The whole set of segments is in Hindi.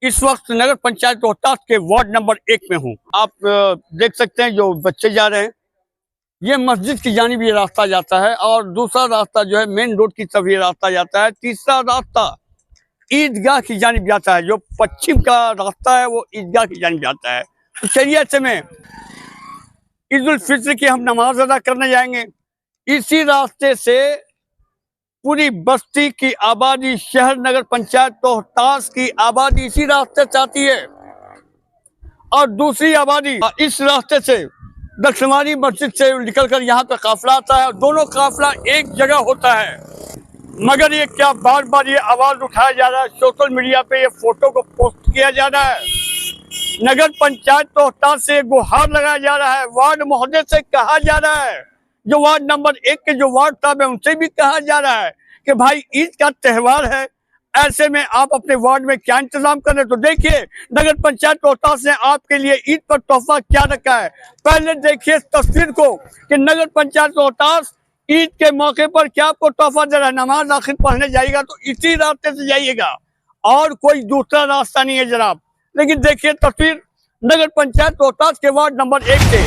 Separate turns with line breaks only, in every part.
इस वक्त नगर पंचायत रोहतास के वार्ड नंबर 1 में हूँ। आप देख सकते हैं जो बच्चे जा रहे हैं, ये मस्जिद की जानिब ये रास्ता जाता है और दूसरा रास्ता जो है मेन रोड की तरफ ये रास्ता जाता है। तीसरा रास्ता ईदगाह की जानिब जाता है। जो पश्चिम का रास्ता है वो ईदगाह की जानिब जाता है। तो चलिए ऐसे में ईद उल फित्र की हम नमाज अदा करने जाएंगे। इसी रास्ते से पूरी बस्ती की आबादी, शहर नगर पंचायत रोहतास की आबादी इसी रास्ते से आती है और दूसरी आबादी इस रास्ते से दक्षिणारी मस्जिद से निकलकर यहाँ तक काफिला आता है और दोनों काफिला एक जगह होता है। मगर ये क्या बार बार ये आवाज उठाया जा रहा है, सोशल मीडिया पे ये फोटो को पोस्ट किया जा रहा है, नगर पंचायत रोहतास से गुहार लगाया जा रहा है, वार्ड महोदय से कहा जा रहा है, जो वार्ड नंबर 1 के जो वार्ड साहब है उनसे भी कहा जा रहा है कि भाई ईद का त्योहार है, ऐसे में आप अपने वार्ड में क्या इंतजाम कर रहे। तो देखिए नगर पंचायत रोहतास ने आपके लिए ईद पर तोहफा क्या रखा है। पहले देखिए तस्वीर को कि नगर पंचायत रोहतास ईद के मौके पर क्या आपको तोहफा दे रहा है। नमाज आखिर पढ़ने जाइएगा तो इसी रास्ते से जाइएगा और कोई दूसरा रास्ता नहीं है जनाब। लेकिन देखिए तस्वीर नगर पंचायत रोहतास के वार्ड नंबर 1 से।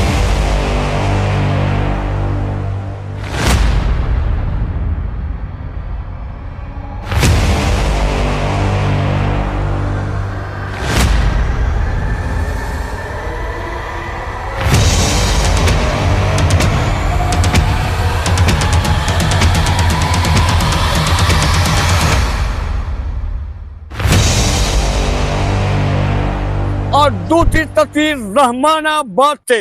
और दूसरी तस्वीर रहमानाबाद से।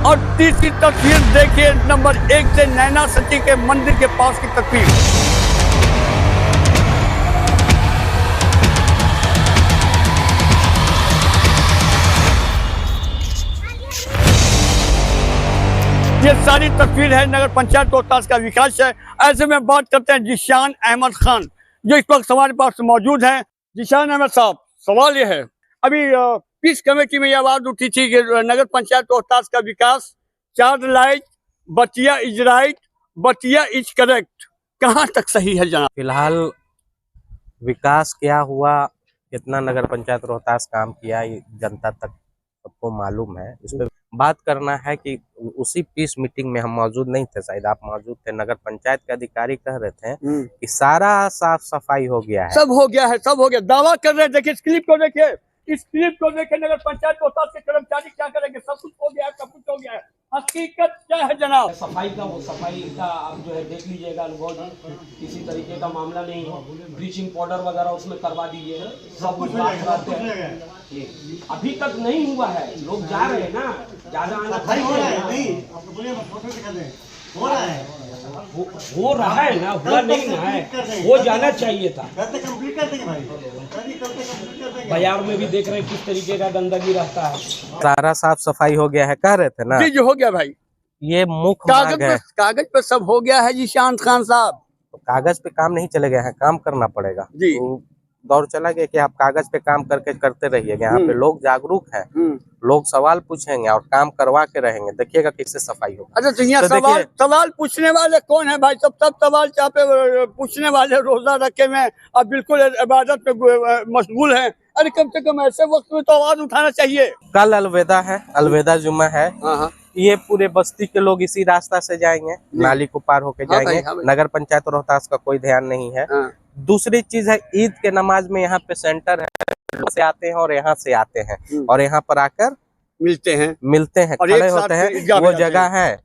और तीसरी तस्वीर देखिए नंबर 1 से नैना सती के मंदिर के पास की तस्वीर। ये सारी तस्वीर है नगर पंचायत रोहतास का विकास है। ऐसे में बात करते हैं जिशान अहमद खान जो इस वक्त हमारे पास मौजूद हैं। जिशान अहमद साहब, सवाल ये है, अभी पीस कमेटी में ये आवाज उठी थी कि नगर पंचायत रोहतास का विकास 4 लाइट, बतिया इज राइट, बतिया इज करेक्ट, कहाँ तक सही है जनाब?
फिलहाल विकास क्या हुआ, कितना नगर पंचायत रोहतास काम किया, ये जनता तक सबको मालूम है। इस पर बात करना है कि उसी पीस मीटिंग में हम मौजूद नहीं थे, शायद आप मौजूद थे। नगर पंचायत के अधिकारी कह रहे थे कि सारा साफ सफाई हो गया है,
सब हो गया है, सब हो गया, दावा कर रहे हैं। देखिए इस क्लिप को देखिए, इस क्लिप को देखिए, नगर पंचायत रोहतास के कर्मचारी क्या करेंगे, सब कुछ हो गया है, सब कुछ हो गया है। हकीकत क्या है जनाब?
सफाई का, वो सफाई का आप जो है देख लीजिएगा, अनुभव किसी तरीके का मामला नहीं है। ब्लीचिंग पाउडर वगैरह उसमें करवा दीजिए, सब कुछ बात कराते हैं। अभी तक नहीं हुआ है, लोग जा रहे हैं ना, ज्यादा हो रहा है ना, हुआ नहीं ना है, वो जाना चाहिए था। बाजार में भी देख रहे हैं किस तरीके का गंदगी रहता है।
सारा साफ सफाई हो गया है कह रहे थे ना।
जी हो गया भाई,
ये मुख्य मांग है।
कागज पे सब हो गया है जिशान खान साहब।
तो कागज पे काम नहीं चलेगा, है काम करना पड़ेगा
जी।
तो दौर चला गया कि आप कागज पे काम करके करते रहिएगा। यहाँ पे लोग जागरूक हैं, लोग सवाल पूछेंगे और काम करवा के रहेंगे, देखिएगा किससे सफाई होगा।
अच्छा तो यहाँ सवाल पूछने वाले कौन है भाई? सब सवाल चाहे पूछने वाले रोजा रखे में अब बिल्कुल इबादत में मशगूल हैं। अरे कम से कम ऐसे वक्त में तो आवाज उठाना चाहिए।
कल अलविदा है, अलविदा जुम्मा है। ये पूरे बस्ती के लोग इसी रास्ता से जाएंगे, नाली को पार होके जाएंगे। नगर पंचायत रोहतास का कोई ध्यान नहीं है। दूसरी चीज है, ईद के नमाज में यहाँ पे सेंटर है, से आते हैं और यहाँ से आते हैं और यहाँ पर आकर मिलते हैं, खड़े होते हैं। वो जगह है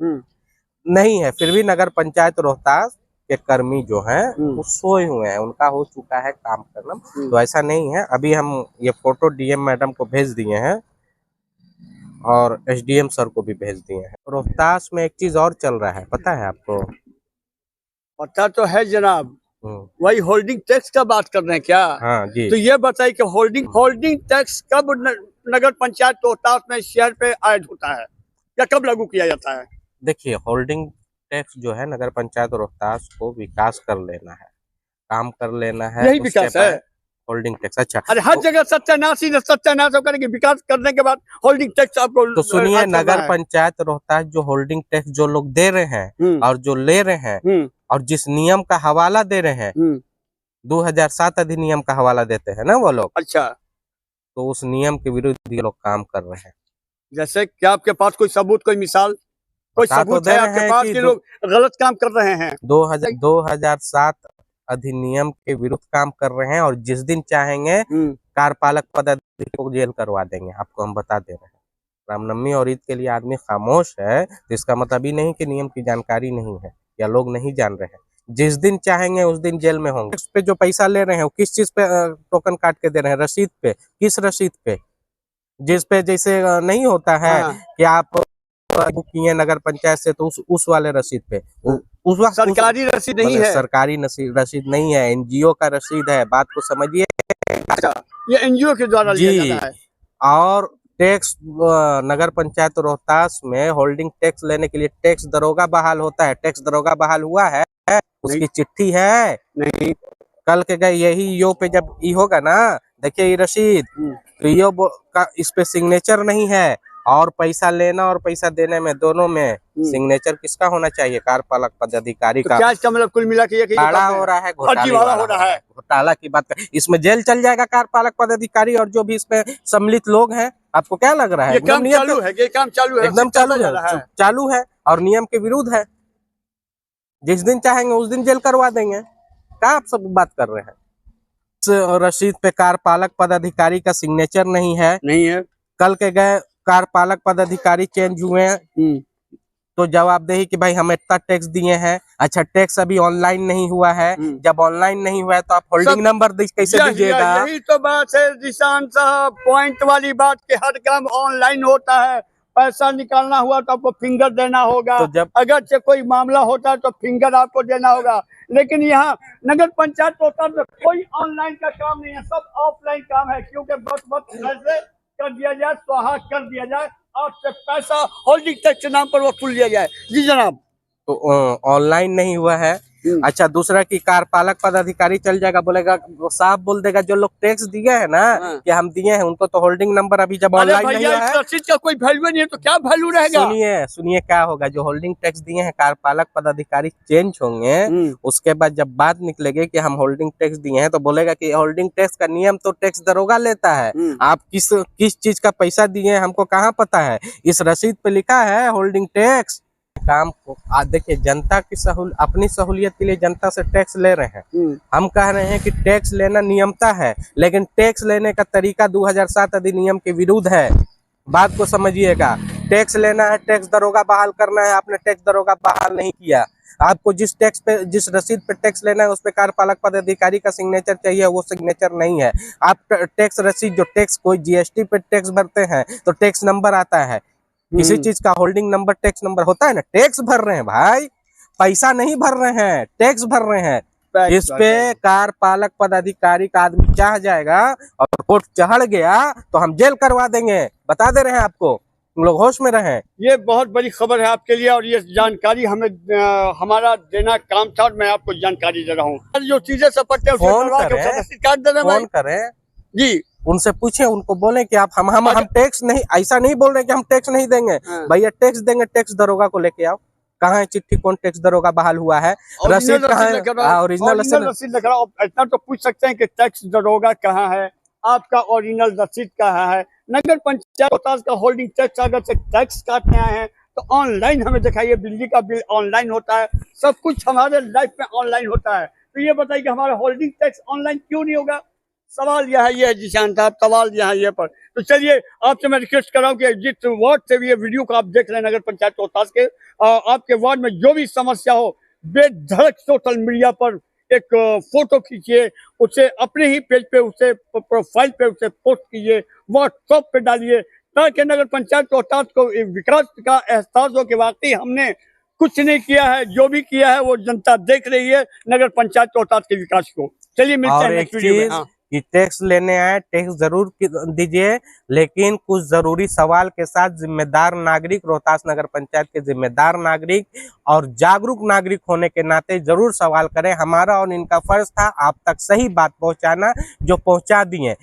नहीं है, फिर भी नगर पंचायत रोहतास के कर्मी जो हैं वो सोए हुए हैं, उनका हो चुका है काम करना। तो ऐसा नहीं है। अभी हम ये फोटो डीएम मैडम को भेज दिए हैं और एसडीएम सर को भी भेज दिए हैं। रोहतास में एक चीज और चल रहा है, पता है आपको?
पता तो है जनाब, वही होल्डिंग टैक्स का बात कर रहे हैं क्या?
हाँ जी।
तो ये बताइए कि होल्डिंग टैक्स कब नगर पंचायत रोहतास में शहर पे ऐड होता है या कब लागू किया जाता है?
देखिए होल्डिंग टैक्स जो है, नगर पंचायत रोहतास को विकास कर लेना है, काम कर लेना है,
यही विकास है।
Holding tax. अच्छा,
अरे हर जगह सत्यानाश ही सत्यानाश करेंगे, विकास करने के बाद होल्डिंग टैक्स आपको।
तो सुनिए, नगर पंचायत रोहतास जो होल्डिंग टैक्स जो लोग दे रहे हैं और जो ले रहे हैं और जिस नियम का हवाला दे रहे हैं, 2007 अधिनियम का हवाला देते हैं ना वो लोग।
अच्छा,
तो उस नियम के विरुद्ध ये लोग काम कर रहे हैं।
जैसे क्या आपके पास कोई सबूत, कोई मिसाल, कोई सबूत है आपके पास कि लोग गलत काम कर रहे हैं?
2007 अधिनियम के विरुद्ध काम कर रहे हैं और जिस दिन चाहेंगे कार्यपालक पदाधिकारी को जेल करवा देंगे, आपको हम बता दे रहे हैं। रामनवमी और ईद के लिए आदमी खामोश है तो इसका मतलब ही नहीं कि नियम की जानकारी नहीं है या लोग नहीं जान रहे हैं। जिस दिन चाहेंगे उस दिन जेल में होंगे। इस पे जो पैसा ले रहे हैं वो किस चीज पे टोकन काट के दे रहे हैं? रसीद पे। किस रसीद पे? जिस पे जैसे नहीं होता है कि आप बुक किए नगर पंचायत से तो उस वाले रसीद पे, उस वक्त
सरकारी रसीद नहीं है।
सरकारी रसीद नहीं है, एनजीओ का रसीद है, बात को समझिए।
ये एनजीओ के द्वारा लिया जाता है।
और टैक्स नगर पंचायत रोहतास में होल्डिंग टैक्स लेने के लिए टैक्स दरोगा बहाल होता है। टैक्स दरोगा बहाल हुआ है, उसकी चिट्ठी है
नहीं।
कल के गए यही ईओ पे जब ई होगा ना, देखिए ये रसीद, तो ईओ का इस पे सिग्नेचर नहीं है और पैसा लेना और पैसा देने में दोनों में सिग्नेचर किसका होना चाहिए? कार्यपालक पदाधिकारी का।
क्या इसका मतलब कुल मिला के
घोटाला हो रहा है, घोटाला की बात कर, इसमें जेल चल जाएगा कार्यपालक पदाधिकारी और जो भी इसमें सम्मिलित लोग हैं। आपको क्या लग रहा है?
ये काम चालू है, ये काम चालू है,
एकदम चालू है और नियम के विरुद्ध है। जिस दिन चाहेंगे उस दिन जेल करवा देंगे। क्या आप सब बात कर रहे हैं? रसीद पे कार्यपालक पदाधिकारी का सिग्नेचर नहीं है। कल के गए कार्यपालक पदाधिकारी चेंज हुए हैं तो जवाबदेही कि भाई हम इतना टैक्स दिए हैं। अच्छा, टैक्स अभी ऑनलाइन नहीं हुआ है। जब ऑनलाइन नहीं हुआ है तो आप होल्डिंग नंबर कैसे दीजिएगा?
यही तो बात है जिशान साहब, पॉइंट वाली बात कि हर काम ऑनलाइन होता है। पैसा निकालना हुआ तो आपको फिंगर देना होगा। तो जब अगर से कोई मामला होता है तो फिंगर आपको देना होगा। लेकिन यहाँ नगर पंचायत होता है कोई ऑनलाइन का काम नहीं है, सब ऑफलाइन काम है। क्योंकि बस ऐसे कर दिया जाए, स्वाहा कर दिया जाए, आपसे पैसा होल्डिंग टैक्स के नाम पर वसूल लिया जाए। जी जनाब।
तो ऑनलाइन नहीं हुआ है। अच्छा, दूसरा की कार्यपालक पदाधिकारी चल जाएगा, बोलेगा, साफ बोल देगा जो लोग टैक्स दिए हैं ना कि हम दिए हैं उनको तो होल्डिंग नंबर अभी जब ऑनलाइन नहीं हुआ है,
रसीद का कोई वैल्यू नहीं है तो क्या वैल्यू रहेगा?
सुनिए क्या होगा। जो होल्डिंग टैक्स दिए हैं कार्यपालक पदाधिकारी चेंज होंगे, उसके बाद जब बात निकलेगी कि हम होल्डिंग टैक्स दिए हैं तो बोलेगा कि होल्डिंग टैक्स का नियम तो टैक्स दरोगा लेता है, आप किस चीज का पैसा दिए हैं हमको कहाँ पता है? इस रसीद पे लिखा है होल्डिंग टैक्स। काम को देखिए, जनता की अपनी सहूलियत के लिए जनता से टैक्स ले रहे हैं। हम कह रहे हैं कि टैक्स लेना नियमता है, लेकिन टैक्स लेने का तरीका 2007 अधिनियम के विरुद्ध है। बात को समझिएगा। टैक्स लेना है, टैक्स दरोगा बहाल करना है, आपने टैक्स दरोगा बहाल नहीं किया। आपको जिस टैक्स पे, जिस रसीद पे टैक्स लेना है उस पे कार्यपालक पदाधिकारी का सिग्नेचर चाहिए, वो सिग्नेचर नहीं है। आप टैक्स रसीद, जो टैक्स कोई जीएसटी पे टैक्स भरते हैं तो टैक्स नंबर आता है, किसी चीज का होल्डिंग नंबर टैक्स नंबर होता है ना। टैक्स भर रहे हैं भाई, पैसा नहीं भर रहे हैं, टैक्स भर रहे हैं। इस पे कार्यपालक पदाधिकारी का आदमी चाह जाएगा और कोर्ट चढ़ गया तो हम जेल करवा देंगे। बता दे रहे हैं आपको, तुम लोग होश में रहें।
ये बहुत बड़ी खबर है आपके लिए और ये जानकारी हमें हमारा देना काम था और मैं आपको जानकारी दे रहा हूँ। जो चीजें सपटते हैं
फोन करें
जी,
उनसे पूछे, उनको बोले कि आप हम टैक्स नहीं, ऐसा नहीं बोल रहे कि हम टैक्स नहीं देंगे। भैया टैक्स देंगे, टैक्स दरोगा को लेके आओ। कहाँ है चिट्ठी, कौन टैक्स दरोगा बहाल हुआ है? रसीद कहाँ है? ओरिजिनल
रसीद लग रहा है। इतना तो पूछ सकते हैं कि टैक्स दरोगा कहाँ है, आपका ओरिजिनल रसीद कहाँ है? नगर पंचायत का होल्डिंग टैक्स, अगर से टैक्स काटने आए हैं तो ऑनलाइन हमें दिखाइए। बिजली का बिल ऑनलाइन होता है, सब कुछ हमारे लाइफ में ऑनलाइन होता है। तो ये बताइए कि हमारा होल्डिंग टैक्स ऑनलाइन क्यों नहीं होगा? सवाल यह है, जिशान साहब, सवाल यहाँ ये पर। तो चलिए आपसे मैं रिक्वेस्ट कर रहा हूँ कि जिस वार्ड से भी ये वीडियो को आप देख रहे हैं नगर पंचायत रोहतास के, आपके वार्ड में जो भी समस्या हो, बेधड़क सोशल मीडिया पर एक फोटो खींचिए, उसे अपने ही पेज पे, उसे प्रोफाइल पे उसे पोस्ट कीजिए, व्हाट्सएप पे डालिए, ताकि नगर पंचायत रोहतास को विकास का एहसास हो कि वाकई हमने कुछ नहीं किया है, जो भी किया है वो जनता देख रही है नगर पंचायत रोहतास के विकास को। चलिए मिलते हैं नेक्स्ट वीडियो में।
कि टैक्स लेने आए, टैक्स जरूर दीजिए, लेकिन कुछ जरूरी सवाल के साथ जिम्मेदार नागरिक, रोहतास नगर पंचायत के जिम्मेदार नागरिक और जागरूक नागरिक होने के नाते जरूर सवाल करें। हमारा और इनका फर्ज था आप तक सही बात पहुंचाना, जो पहुंचा दिए।